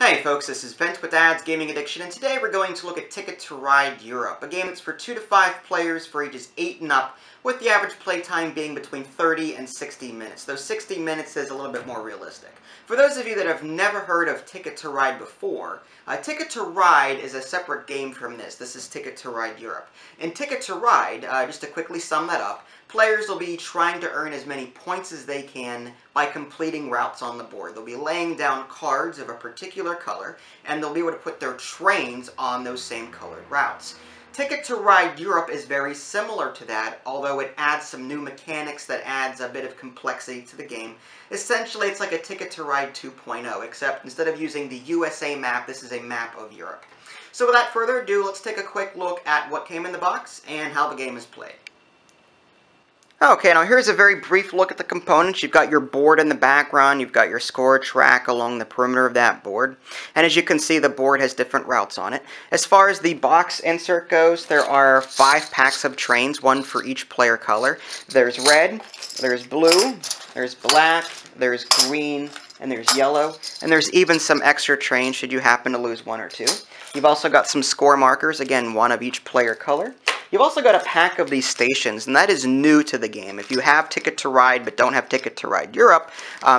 Hey folks, this is Vent with Dad's Gaming Addiction, and today we're going to look at Ticket to Ride Europe, a game that's for 2 to 5 players for ages 8 and up, with the average playtime being between 30 and 60 minutes, though 60 minutes is a little bit more realistic. For those of you that have never heard of Ticket to Ride before, Ticket to Ride is a separate game from this. This is Ticket to Ride Europe. In Ticket to Ride, just to quickly sum that up, players will be trying to earn as many points as they can by completing routes on the board. They'll be laying down cards of a particular color, and they'll be able to put their trains on those same colored routes. Ticket to Ride Europe is very similar to that, although it adds some new mechanics that adds a bit of complexity to the game. Essentially, it's like a Ticket to Ride 2.0, except instead of using the USA map, this is a map of Europe. So without further ado, let's take a quick look at what came in the box and how the game is played. Okay, now here's a very brief look at the components. You've got your board in the background, you've got your score track along the perimeter of that board, and as you can see, the board has different routes on it. As far as the box insert goes, there are 5 packs of trains, one for each player color. There's red, there's blue, there's black, there's green, and there's yellow, and there's even some extra trains should you happen to lose one or two. You've also got some score markers, again, one of each player color. You've also got a pack of these stations, and that is new to the game. If you have Ticket to Ride but don't have Ticket to Ride Europe,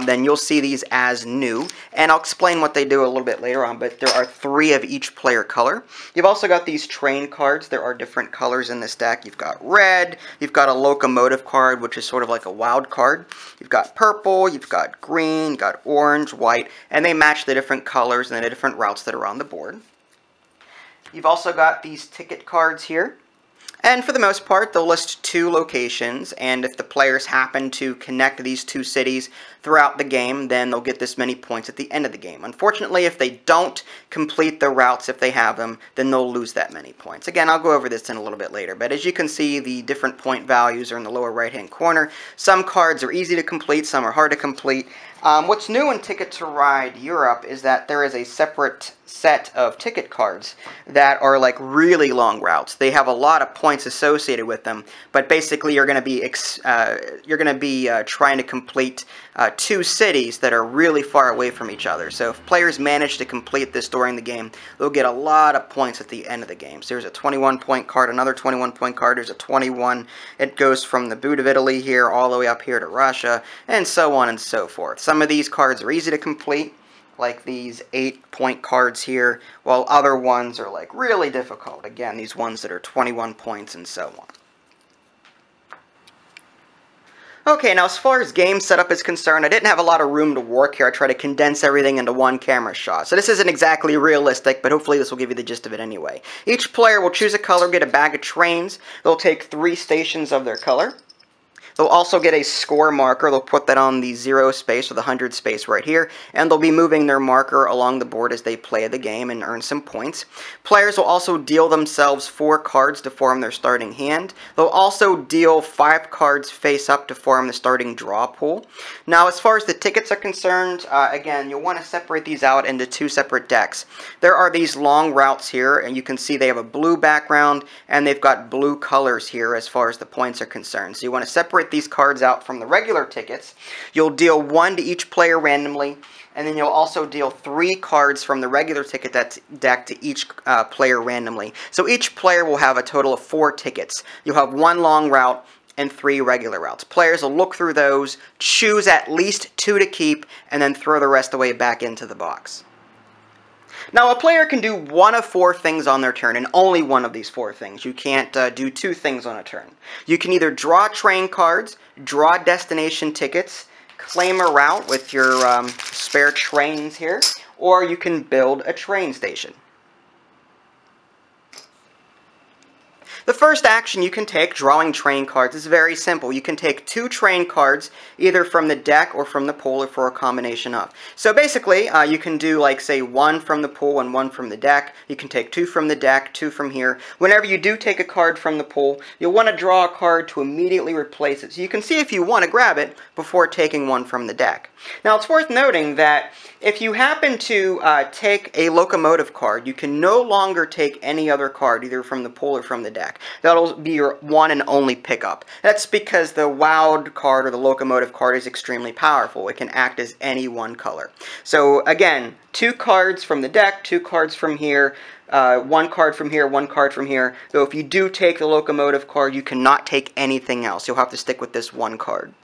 then you'll see these as new, and I'll explain what they do a little bit later on, but there are 3 of each player color. You've also got these train cards. There are different colors in this deck. You've got red, you've got a locomotive card, which is sort of like a wild card. You've got purple, you've got green, you've got orange, white, and they match the different colors and the different routes that are on the board. You've also got these ticket cards here. And for the most part, they'll list 2 locations, and if the players happen to connect these 2 cities throughout the game, then they'll get this many points at the end of the game. Unfortunately, if they don't complete the routes, if they have them, then they'll lose that many points. Again, I'll go over this in a little bit later, but as you can see, the different point values are in the lower right-hand corner. Some cards are easy to complete, some are hard to complete. What's new in Ticket to Ride Europe is that there is a separate set of ticket cards that are like really long routes. They have a lot of points associated with them, but basically you're going to be trying to complete 2 cities that are really far away from each other. So if players manage to complete this during the game, they'll get a lot of points at the end of the game. So there's a 21-point card, another 21-point card, there's a 21. It goes from the boot of Italy here all the way up here to Russia, and so on and so forth. Some of these cards are easy to complete, like these 8-point cards here, while other ones are like really difficult. Again, these ones that are 21 points and so on. Okay, now as far as game setup is concerned, I didn't have a lot of room to work here. I tried to condense everything into one camera shot. So this isn't exactly realistic, but hopefully this will give you the gist of it anyway. Each player will choose a color, get a bag of trains. They'll take 3 stations of their color. They'll also get a score marker. They'll put that on the 0 space or the 100 space right here, and they'll be moving their marker along the board as they play the game and earn some points. Players will also deal themselves 4 cards to form their starting hand. They'll also deal 5 cards face up to form the starting draw pool. Now, as far as the tickets are concerned, again, you'll want to separate these out into 2 separate decks. There are these long routes here, and you can see they have a blue background, and they've got blue colors here as far as the points are concerned. So you want to separate these cards out from the regular tickets. You'll deal 1 to each player randomly, and then you'll also deal 3 cards from the regular ticket deck to each player randomly. So each player will have a total of 4 tickets. You'll have 1 long route and 3 regular routes. Players will look through those, choose at least 2 to keep, and then throw the rest away back into the box. Now, a player can do 1 of 4 things on their turn, and only 1 of these 4 things. You can't do 2 things on a turn. You can either draw train cards, draw destination tickets, claim a route with your spare trains here, or you can build a train station. The first action you can take, drawing train cards, is very simple. You can take 2 train cards, either from the deck or from the pool, or for a combination of. So basically, you can do, like, say, 1 from the pool and 1 from the deck. You can take 2 from the deck, 2 from here. Whenever you do take a card from the pool, you'll want to draw a card to immediately replace it. So you can see if you want to grab it before taking 1 from the deck. Now, it's worth noting that if you happen to take a locomotive card, you can no longer take any other card, either from the pool or from the deck. deck. That'll be your one and only pickup. That's because the wild card or the locomotive card is extremely powerful. It can act as any one color. So again, 2 cards from the deck, 2 cards from here, 1 card from here, 1 card from here. Though if you do take the locomotive card, you cannot take anything else. You'll have to stick with this 1 card.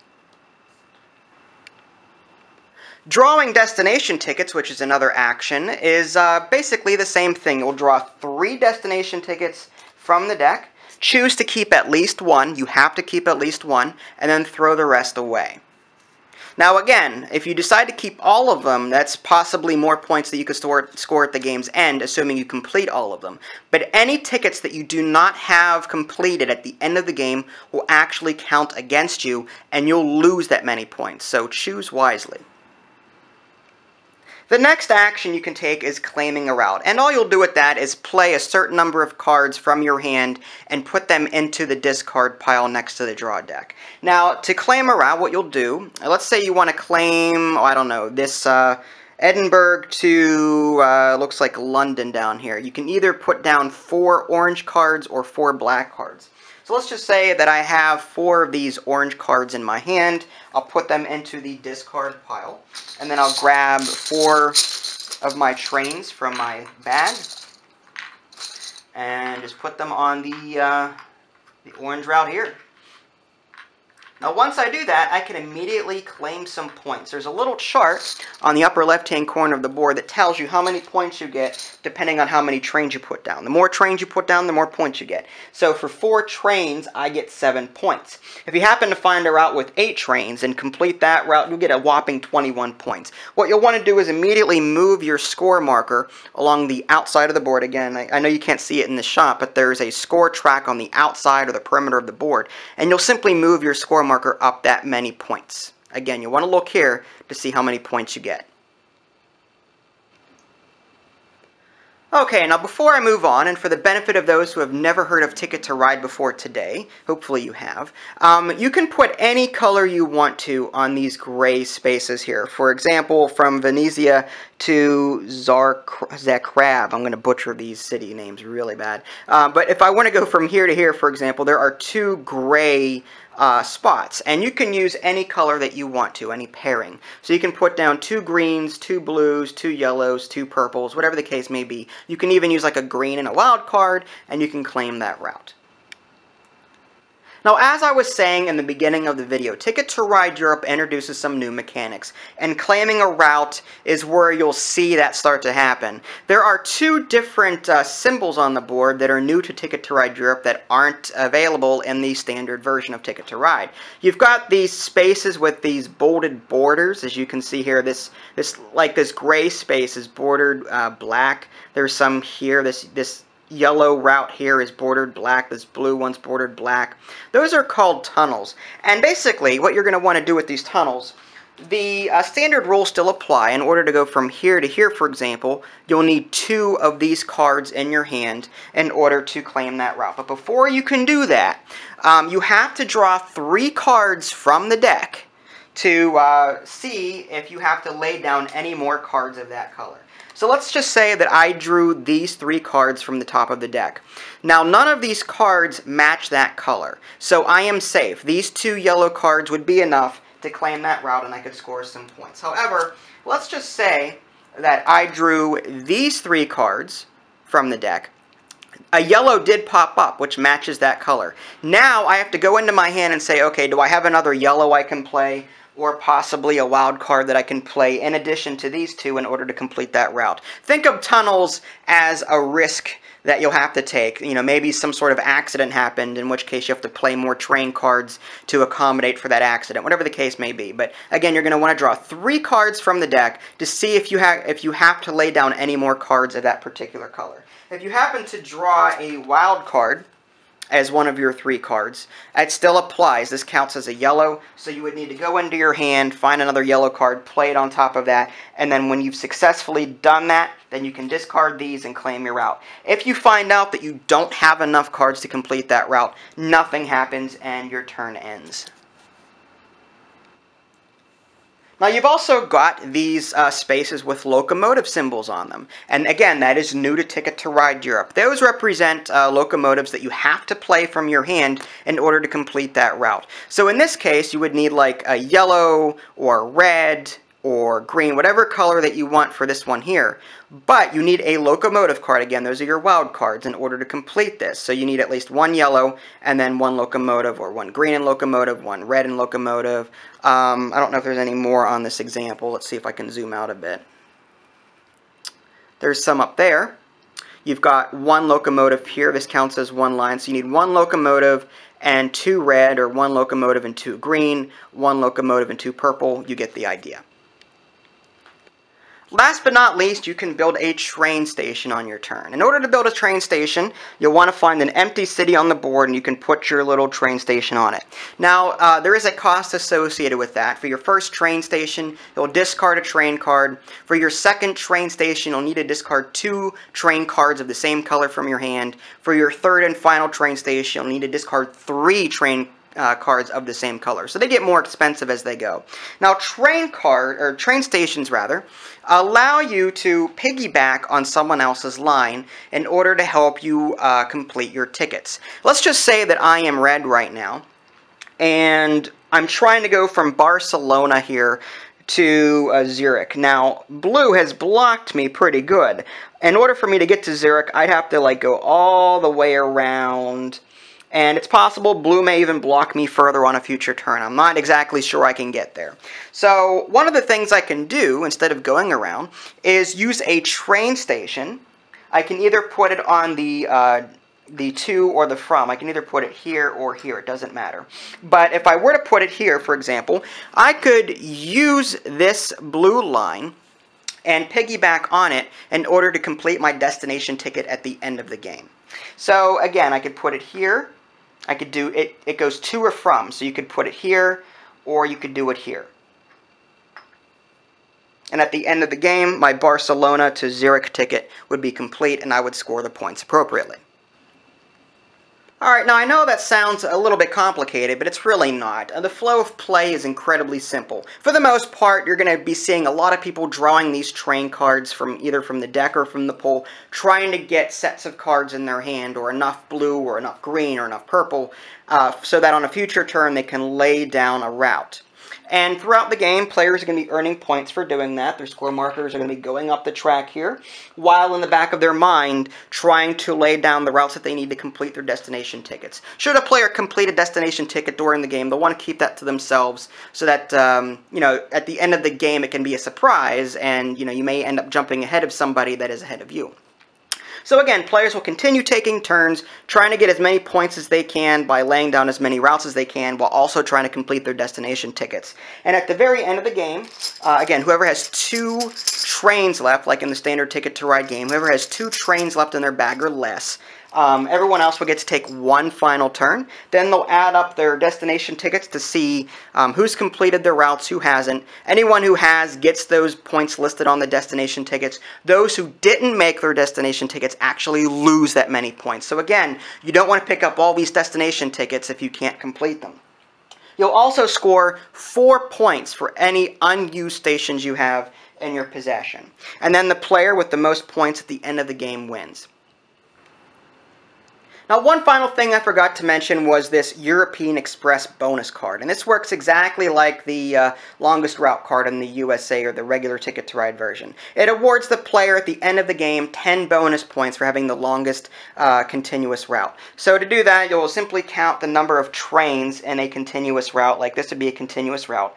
Drawing destination tickets, which is another action, is basically the same thing. You'll draw 3 destination tickets from the deck, choose to keep at least 1, you have to keep at least 1, and then throw the rest away. Now again, if you decide to keep all of them, that's possibly more points that you could score at the game's end, assuming you complete all of them. But any tickets that you do not have completed at the end of the game will actually count against you, and you'll lose that many points, so choose wisely. The next action you can take is claiming a route, and all you'll do with that is play a certain number of cards from your hand and put them into the discard pile next to the draw deck. Now, to claim a route, what you'll do, let's say you want to claim, I don't know, this Edinburgh to, looks like London down here. You can either put down 4 orange cards or 4 black cards. So let's just say that I have 4 of these orange cards in my hand. I'll put them into the discard pile, and then I'll grab 4 of my trains from my bag and just put them on the orange route here. Now once I do that, I can immediately claim some points. There's a little chart on the upper left-hand corner of the board that tells you how many points you get depending on how many trains you put down. The more trains you put down, the more points you get. So for 4 trains, I get 7 points. If you happen to find a route with 8 trains and complete that route, you'll get a whopping 21 points. What you'll want to do is immediately move your score marker along the outside of the board. Again, I know you can't see it in the shot, but there's a score track on the outside or the perimeter of the board, and you'll simply move your score marker up that many points. Again, you want to look here to see how many points you get. Okay, now before I move on, and for the benefit of those who have never heard of Ticket to Ride before today, hopefully you have, you can put any color you want to on these gray spaces here. For example, from Venezia to Zagreb. I'm going to butcher these city names really bad. But if I want to go from here to here, for example, there are 2 gray spots, and you can use any color that you want to, any pairing. So you can put down 2 greens, 2 blues, 2 yellows, 2 purples, whatever the case may be. You can even use like a green and a wild card, and you can claim that route. Now, as I was saying in the beginning of the video, Ticket to Ride Europe introduces some new mechanics, and claiming a route is where you'll see that start to happen. There are 2 different symbols on the board that are new to Ticket to Ride Europe that aren't available in the standard version of Ticket to Ride. You've got these spaces with these bolded borders, as you can see here. This gray space is bordered black. There's some here. This yellow route here is bordered black. This blue one's bordered black. Those are called tunnels. And basically, what you're going to want to do with these tunnels, the standard rules still apply. In order to go from here to here, for example, you'll need 2 of these cards in your hand in order to claim that route. But before you can do that, you have to draw 3 cards from the deck to see if you have to lay down any more cards of that color. So let's just say that I drew these 3 cards from the top of the deck. Now, none of these cards match that color, so I am safe. These 2 yellow cards would be enough to claim that route, and I could score some points. However, let's just say that I drew these 3 cards from the deck. A yellow did pop up, which matches that color. Now, I have to go into my hand and say, okay, do I have another yellow I can play? Or possibly a wild card that I can play in addition to these 2 in order to complete that route. Think of tunnels as a risk that you'll have to take. You know, maybe some sort of accident happened, in which case you have to play more train cards to accommodate for that accident, whatever the case may be. But again, you're going to want to draw 3 cards from the deck to see if you have to lay down any more cards of that particular color. If you happen to draw a wild card as one of your 3 cards, it still applies. This counts as a yellow, so you would need to go into your hand, find another yellow card, play it on top of that, and then when you've successfully done that, then you can discard these and claim your route. If you find out that you don't have enough cards to complete that route, nothing happens and your turn ends. Now you've also got these spaces with locomotive symbols on them. And again, that is new to Ticket to Ride Europe. Those represent locomotives that you have to play from your hand in order to complete that route. So in this case, you would need like a yellow or red or green, whatever color that you want for this one here. But you need a locomotive card. Again, those are your wild cards in order to complete this. So you need at least one yellow and then one locomotive, or one green and locomotive, one red and locomotive. I don't know if there's any more on this example. Let's see if I can zoom out a bit. There's some up there. You've got one locomotive here. This counts as one line. So you need one locomotive and two red, or one locomotive and two green, one locomotive and two purple. You get the idea. Last but not least, you can build a train station on your turn. In order to build a train station, you'll want to find an empty city on the board and you can put your little train station on it. Now, there is a cost associated with that. For your first train station, you'll discard a train card. For your second train station, you'll need to discard 2 train cards of the same color from your hand. For your third and final train station, you'll need to discard 3 train cards of the same color. So they get more expensive as they go. Now, train stations allow you to piggyback on someone else's line in order to help you complete your tickets. Let's just say that I am red right now, and I'm trying to go from Barcelona here to Zurich. Now, blue has blocked me pretty good. In order for me to get to Zurich, I'd have to like go all the way around. And it's possible blue may even block me further on a future turn. I'm not exactly sure I can get there. So one of the things I can do, instead of going around, is use a train station. I can either put it on the to or the from. I can either put it here or here. It doesn't matter. But if I were to put it here, for example, I could use this blue line and piggyback on it in order to complete my destination ticket at the end of the game. So again, I could put it here. I could do it, it goes to or from, so you could put it here, or you could do it here. And at the end of the game, my Barcelona to Zurich ticket would be complete, and I would score the points appropriately. Alright, now I know that sounds a little bit complicated, but it's really not. The flow of play is incredibly simple. For the most part, you're going to be seeing a lot of people drawing these train cards from either from the deck or from the pool, trying to get sets of cards in their hand, or enough blue, or enough green, or enough purple, so that on a future turn they can lay down a route. And throughout the game, players are going to be earning points for doing that. Their score markers are going to be going up the track here, while in the back of their mind, trying to lay down the routes that they need to complete their destination tickets. Should a player complete a destination ticket during the game, they'll want to keep that to themselves so that, you know, at the end of the game it can be a surprise, and, you know, you may end up jumping ahead of somebody that is ahead of you. So again, players will continue taking turns, trying to get as many points as they can by laying down as many routes as they can, while also trying to complete their destination tickets. And at the very end of the game, again, whoever has 2 trains left, like in the standard Ticket to Ride game, whoever has 2 trains left in their bag or less, everyone else will get to take one final turn. Then they'll add up their destination tickets to see who's completed their routes, who hasn't. Anyone who has gets those points listed on the destination tickets. Those who didn't make their destination tickets actually lose that many points. So again, you don't want to pick up all these destination tickets if you can't complete them. You'll also score 4 points for any unused stations you have in your possession. And then the player with the most points at the end of the game wins. Now, one final thing I forgot to mention was this European Express bonus card. And this works exactly like the longest route card in the USA or the regular Ticket to Ride version. It awards the player at the end of the game 10 bonus points for having the longest continuous route. So to do that, you'll simply count the number of trains in a continuous route. Like this would be a continuous route.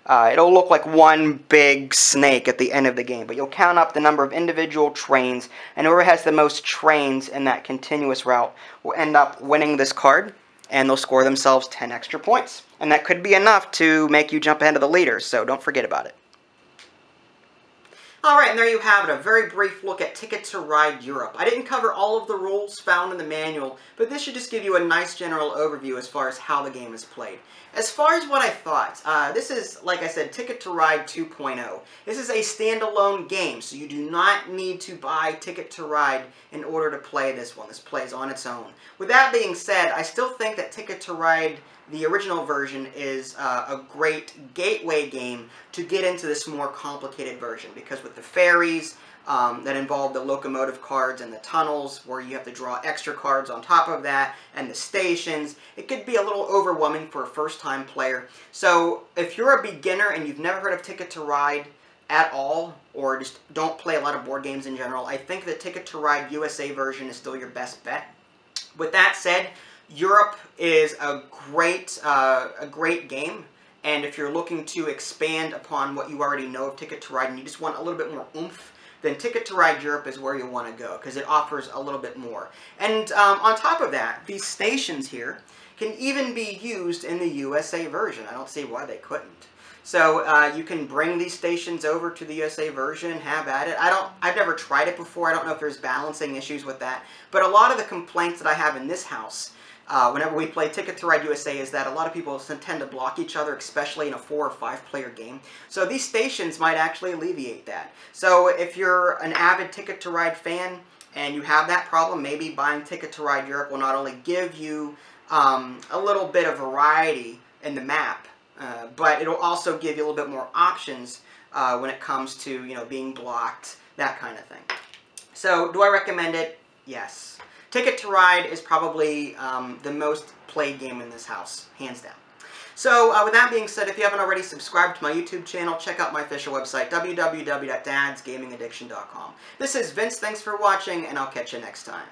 It'll look like one big snake at the end of the game, but you'll count up the number of individual trains, and whoever has the most trains in that continuous route will end up winning this card, and they'll score themselves 10 extra points. And that could be enough to make you jump ahead of the leaders, so don't forget about it. Alright, and there you have it, a very brief look at Ticket to Ride Europe. I didn't cover all of the rules found in the manual, but this should just give you a nice general overview as far as how the game is played. As far as what I thought, this is, like I said, Ticket to Ride 2.0. This is a standalone game, so you do not need to buy Ticket to Ride in order to play this one. This plays on its own. With that being said, I still think that Ticket to Ride the original version is a great gateway game to get into this more complicated version, because with the ferries that involve the locomotive cards and the tunnels where you have to draw extra cards on top of that, and the stations, it could be a little overwhelming for a first-time player. So if you're a beginner and you've never heard of Ticket to Ride at all, or just don't play a lot of board games in general, I think the Ticket to Ride USA version is still your best bet. With that said, Europe is a great game, and if you're looking to expand upon what you already know of Ticket to Ride and you just want a little bit more oomph, then Ticket to Ride Europe is where you want to go, because it offers a little bit more. And on top of that, these stations here can even be used in the USA version. I don't see why they couldn't. So you can bring these stations over to the USA version, have at it. I've never tried it before. I don't know if there's balancing issues with that. But a lot of the complaints that I have in this house, whenever we play Ticket to Ride USA, is that a lot of people tend to block each other, especially in a 4 or 5 player game. So these stations might actually alleviate that. So if you're an avid Ticket to Ride fan and you have that problem, maybe buying Ticket to Ride Europe will not only give you a little bit of variety in the map, but it'll also give you a little bit more options when it comes to, you know, being blocked, that kind of thing. So, do I recommend it? Yes. Ticket to Ride is probably the most played game in this house, hands down. So, with that being said, if you haven't already subscribed to my YouTube channel, check out my official website, www.dadsgamingaddiction.com. This is Vince, thanks for watching, and I'll catch you next time.